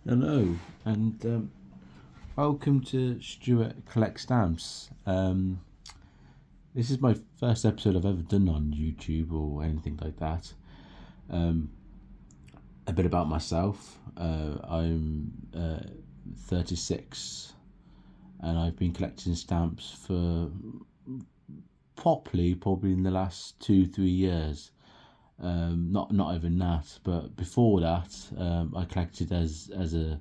Hello, and welcome to Stuart Collect Stamps. This is my first episode I've ever done on YouTube or anything like that. A bit about myself. I'm 36 and I've been collecting stamps for probably in the last 2-3 years. Not even that, but before that, I collected as a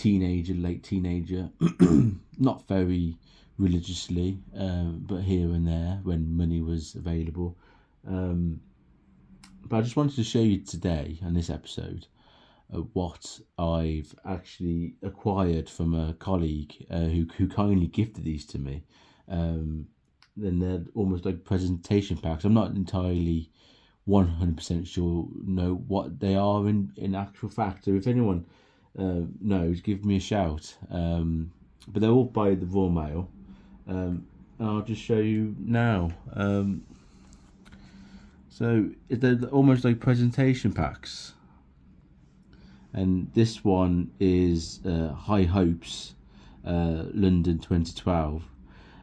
late teenager, not very religiously, but here and there when money was available. But I just wanted to show you today on this episode what I've actually acquired from a colleague who kindly gifted these to me. Then they're almost like presentation packs. I'm not entirely 100% sure know what they are in actual fact. So if anyone knows, give me a shout. But they're all by the Royal Mail, and I'll just show you now. So they're almost like presentation packs, and this one is High Hopes, London 2012.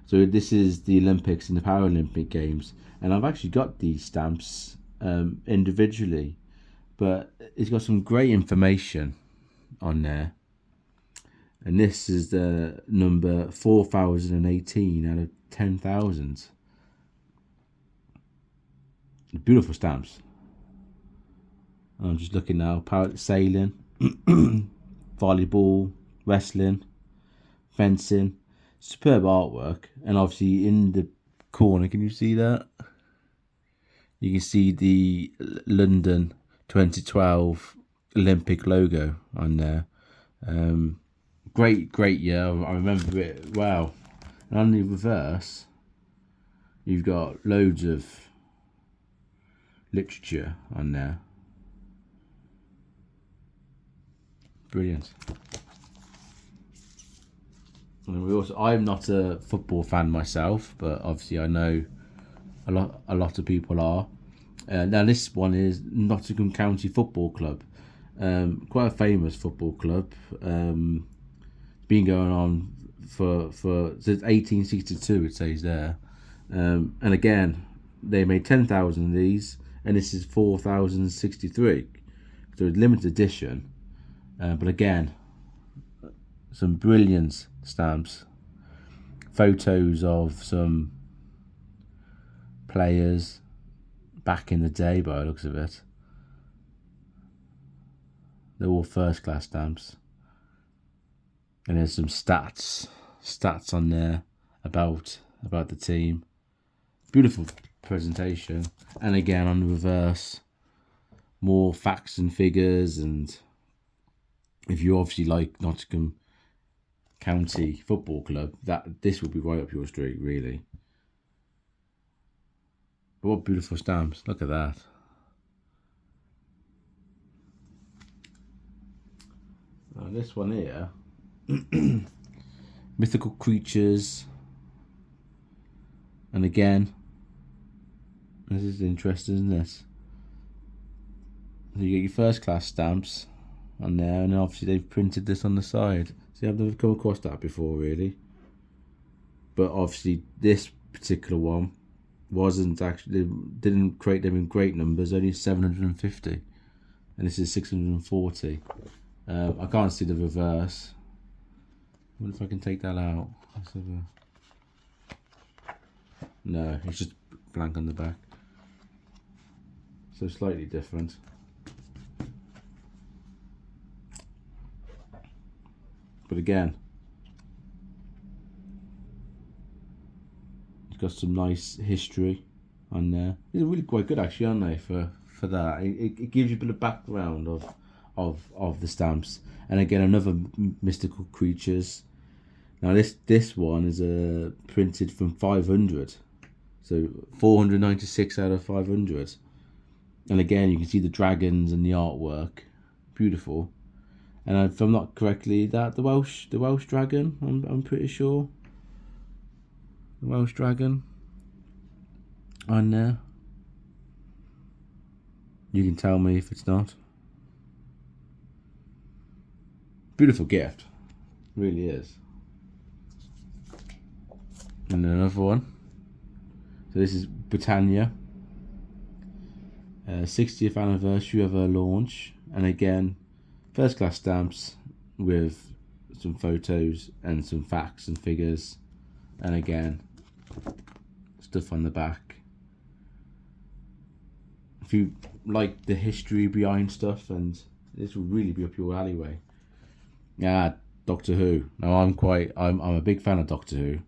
So this is the Olympics and the Paralympic Games, and I've actually got these stamps individually, but it's got some great information on there. And this is the number 4018 out of 10,000. Beautiful stamps. I'm just looking now. Sailing, volleyball, wrestling, fencing. Superb artwork. And obviously in the corner, can you see that? You can see the London 2012 Olympic logo on there. Great year. I remember it well. And on the reverse, you've got loads of literature on there. Brilliant. And I'm not a football fan myself, but obviously I know a lot of people are. Now this one is Nottingham County Football Club, quite a famous football club. Been going on for since 1862. It says there, and again they made 10,000 of these, and this is 4,063. So it's limited edition, but again, some brilliant stamps, photos of some players back in the day by the looks of it. They're all first class stamps. And there's some stats on there about the team. Beautiful presentation. And again on the reverse, more facts and figures, and if you obviously like Nottingham County Football Club, this will be right up your street, really. But what beautiful stamps. Look at that. This one here, mythical creatures. And again, this is interesting, isn't it? So you get your first class stamps on there, and obviously they've printed this on the side. See, I've never come across that before, really. But obviously this particular one wasn't actually, they didn't create them in great numbers, only 750, and this is 640. I can't see the reverse. I wonder if I can take that out. No, it's just blank on the back, so slightly different. But again, it's got some nice history on there. They're really quite good actually, aren't they, for that? It gives you a bit of background of the stamps. And again, another mystical creatures. Now this one is printed from 500, so 496 out of 500. And again, you can see the dragons and the artwork, beautiful. And if I'm not correctly, that the Welsh dragon. I'm pretty sure the Welsh dragon on there. You can tell me if it's not. Beautiful gift, really is. And another one. So this is Britannia, 60th anniversary of her launch, and again, first class stamps with some photos and some facts and figures, and again, stuff on the back. If you like the history behind stuff, and this will really be up your alleyway. Yeah, Doctor Who. Now I'm a big fan of Doctor Who.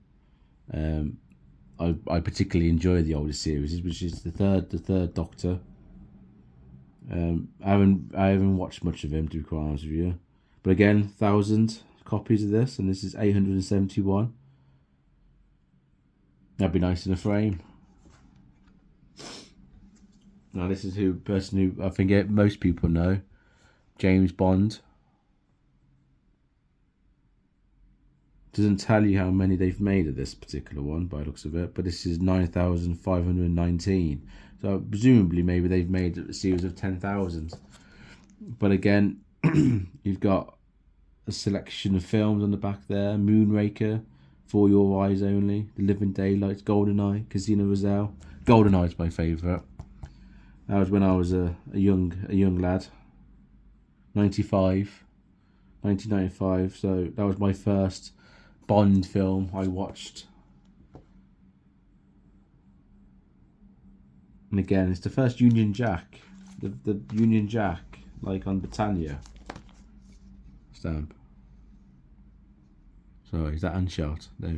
I particularly enjoy the older series, which is the third Doctor. I haven't watched much of him, to be quite honest with you. But again, 1,000 copies of this, and this is 871. That'd be nice in a frame. Now this is person who I think most people know, James Bond. Doesn't tell you how many they've made of this particular one by the looks of it, but this is 9,519. So presumably maybe they've made a series of 10,000. But again, you've got a selection of films on the back there: Moonraker, For Your Eyes Only, The Living Daylights, GoldenEye, Casino Royale. GoldenEye's my favourite. That was when I was a young lad. 1995. So that was my first Bond film I watched. And again, it's the first Union Jack. The Union Jack, like on Britannia stamp. Sorry, is that unshot? There we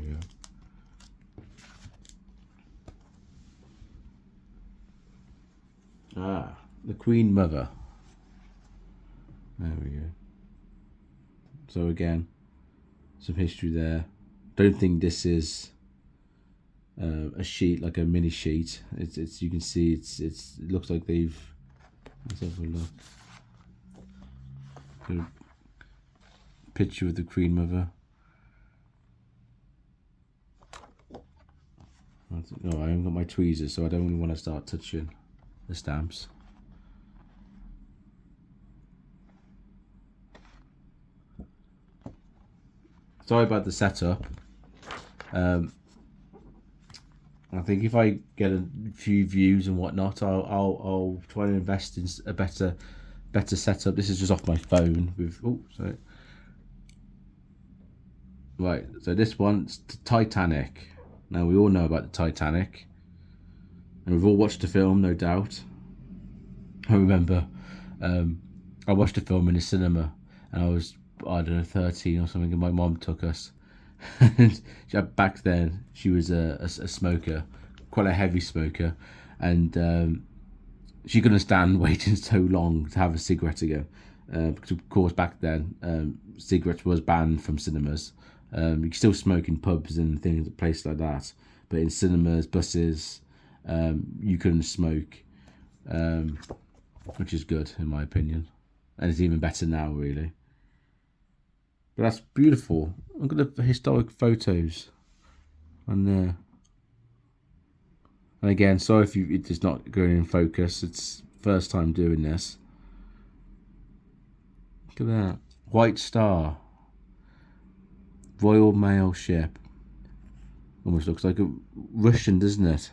go. The Queen Mother. There we go. So again, some history there. Don't think this is a sheet, like a mini sheet. It's you can see it looks like they've. Let's have a look. Got a picture of the Queen Mother. No, I haven't got my tweezers, so I don't really want to start touching the stamps. Sorry about the setup. I think if I get a few views and whatnot, I'll try and invest in a better setup. This is just off my phone with. Oh, sorry. Right, so this one's Titanic. Now we all know about the Titanic, and we've all watched the film, no doubt. I remember, I watched the film in the cinema, and I was, I don't know, 13 or something, and my mom took us. And back then she was a smoker, quite a heavy smoker, and she couldn't stand waiting so long to have a cigarette again, because of course back then cigarettes was banned from cinemas. You could still smoke in pubs and things, places like that, but in cinemas, buses, you couldn't smoke, which is good in my opinion, and it's even better now, really. But that's beautiful. Look at the historic photos on there. And again, sorry if it's not going in focus. It's first time doing this. Look at that. White Star. Royal Mail ship. Almost looks like a Russian, doesn't it?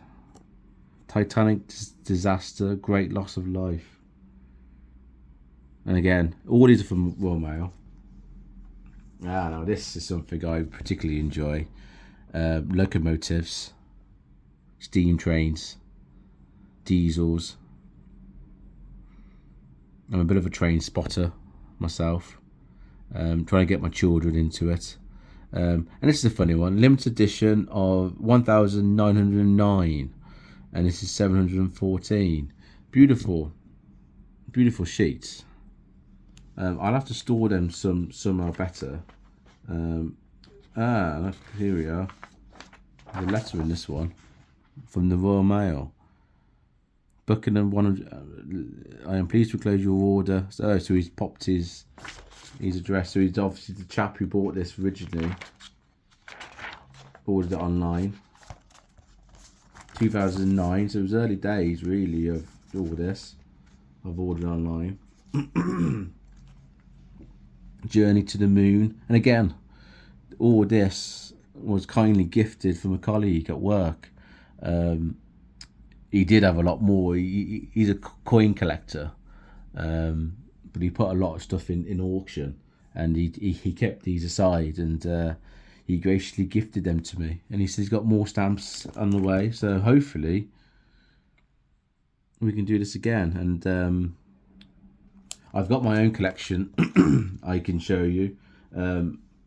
Titanic disaster, great loss of life. And again, all these are from Royal Mail. Now this is something I particularly enjoy. Locomotives, steam trains, diesels. I'm a bit of a train spotter myself. Trying to get my children into it. And this is a funny one. Limited edition of 1,909. And this is 714. Beautiful sheets. I'll have to store them somehow better. Here we are. There's a letter in this one from the Royal Mail. Buckingham 100. I am pleased to close your order. So he's popped his address. So he's obviously the chap who bought this originally. Ordered it online. 2009. So it was early days, really, of all this. I've ordered online. Journey to the Moon. And again, all this was kindly gifted from a colleague at work. He did have a lot more. He's a coin collector, but he put a lot of stuff in auction, and he kept these aside, and he graciously gifted them to me. And he says he's got more stamps on the way, so hopefully we can do this again. And I've got my own collection. I can show you.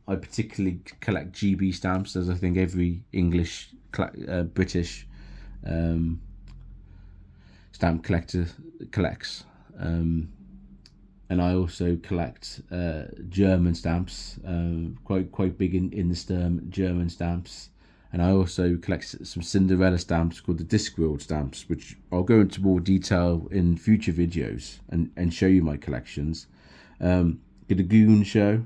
I particularly collect GB stamps, as I think every English, British stamp collector collects. And I also collect German stamps, quite big in the German stamps. And I also collect some Cinderella stamps called the Discworld stamps, which I'll go into more detail in future videos and show you my collections. The Goon Show,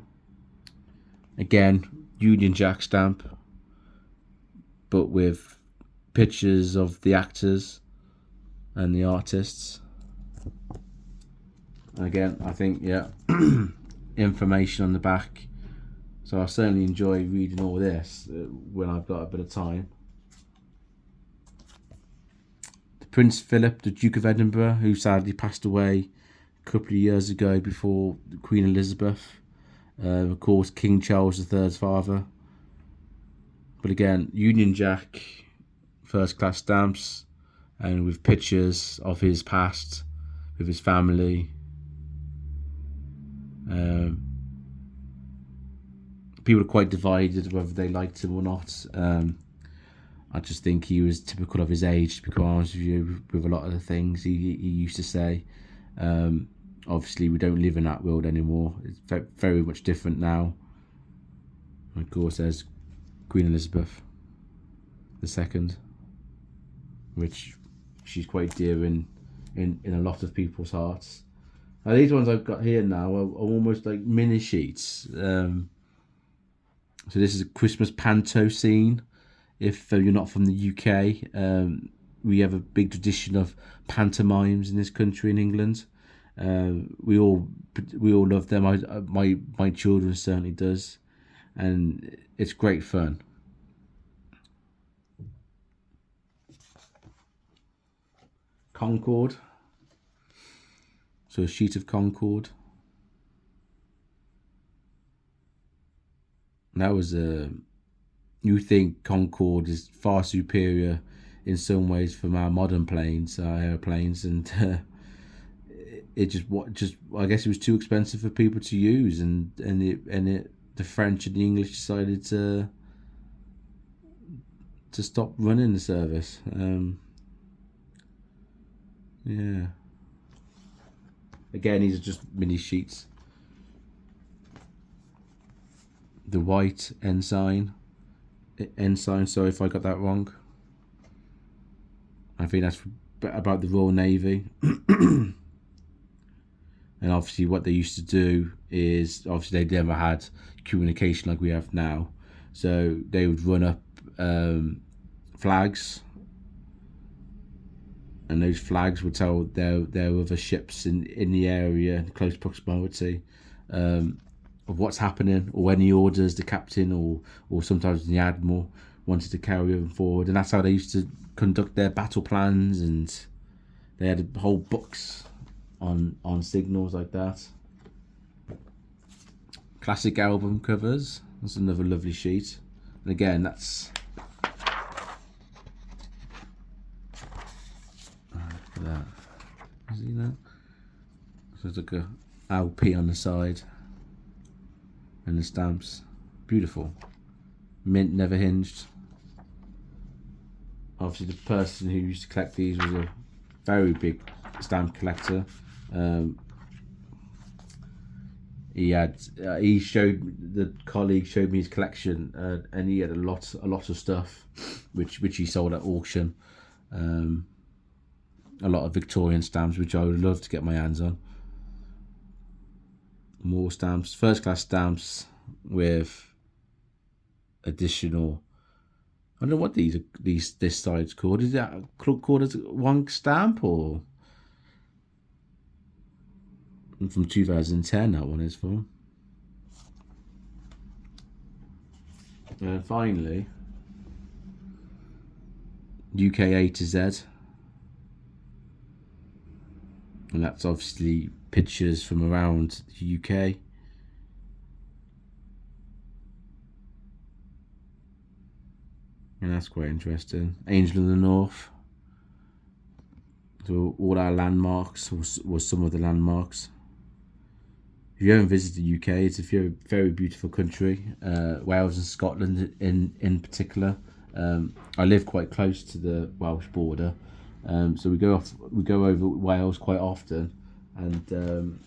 again, Union Jack stamp, but with pictures of the actors and the artists. And again, I think, yeah, information on the back. So I certainly enjoy reading all this when I've got a bit of time. The Prince Philip, the Duke of Edinburgh, who sadly passed away a couple of years ago before Queen Elizabeth. Of course, King Charles III's father. But again, Union Jack, first class stamps, and with pictures of his past, with his family. People are quite divided whether they liked him or not. I just think he was typical of his age, to be quite honest with you, with a lot of the things he used to say. Obviously, we don't live in that world anymore. It's very much different now. And of course, there's Queen Elizabeth II, which she's quite dear in a lot of people's hearts. Now, these ones I've got here now are almost like mini sheets. So this is a Christmas panto scene. If you're not from the UK, we have a big tradition of pantomimes in this country, in England. We all love them. My children certainly does, and it's great fun. Concorde. So a sheet of Concorde. That was you think Concorde is far superior in some ways from our modern planes, our airplanes, and it just I guess it was too expensive for people to use, and the French and the English decided to stop running the service. Yeah. Again, these are just mini sheets. The white ensign, sorry if I got that wrong. I think that's about the Royal Navy. And obviously what they used to do is, obviously they never had communication like we have now. So they would run up flags, and those flags would tell there were other ships in the area, in close proximity, of what's happening, or any orders the captain or sometimes the admiral wanted to carry them forward. And that's how they used to conduct their battle plans, and they had whole books on signals like that. Classic album covers. That's another lovely sheet. And again, that's that. See that? So it's like a LP on the side, and the stamps, beautiful. Mint never hinged. Obviously, the person who used to collect these was a very big stamp collector. The colleague showed me his collection, and he had a lot of stuff, which he sold at auction. A lot of Victorian stamps, which I would love to get my hands on. More stamps, first class stamps with additional. I don't know what this side's called. Is that called as one stamp, or from 2010? That one is from. And finally, UK A to Z. And that's obviously pictures from around the UK. And that's quite interesting. Angel of the North. So all our landmarks was some of the landmarks. If you haven't visited the UK, it's a very, very beautiful country. Wales and Scotland in particular. I live quite close to the Welsh border, so we go over Wales quite often, and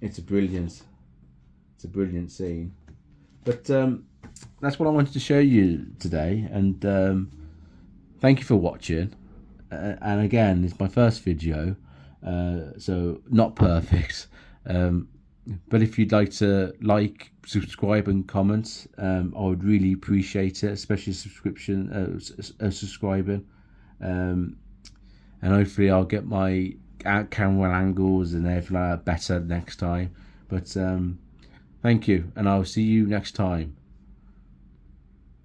it's a brilliant scene. But that's what I wanted to show you today, and thank you for watching. And again, it's my first video, so not perfect. But if you'd like to subscribe and comment, I would really appreciate it, especially subscribing. And hopefully I'll get my camera angles and everything better next time. But thank you, and I'll see you next time.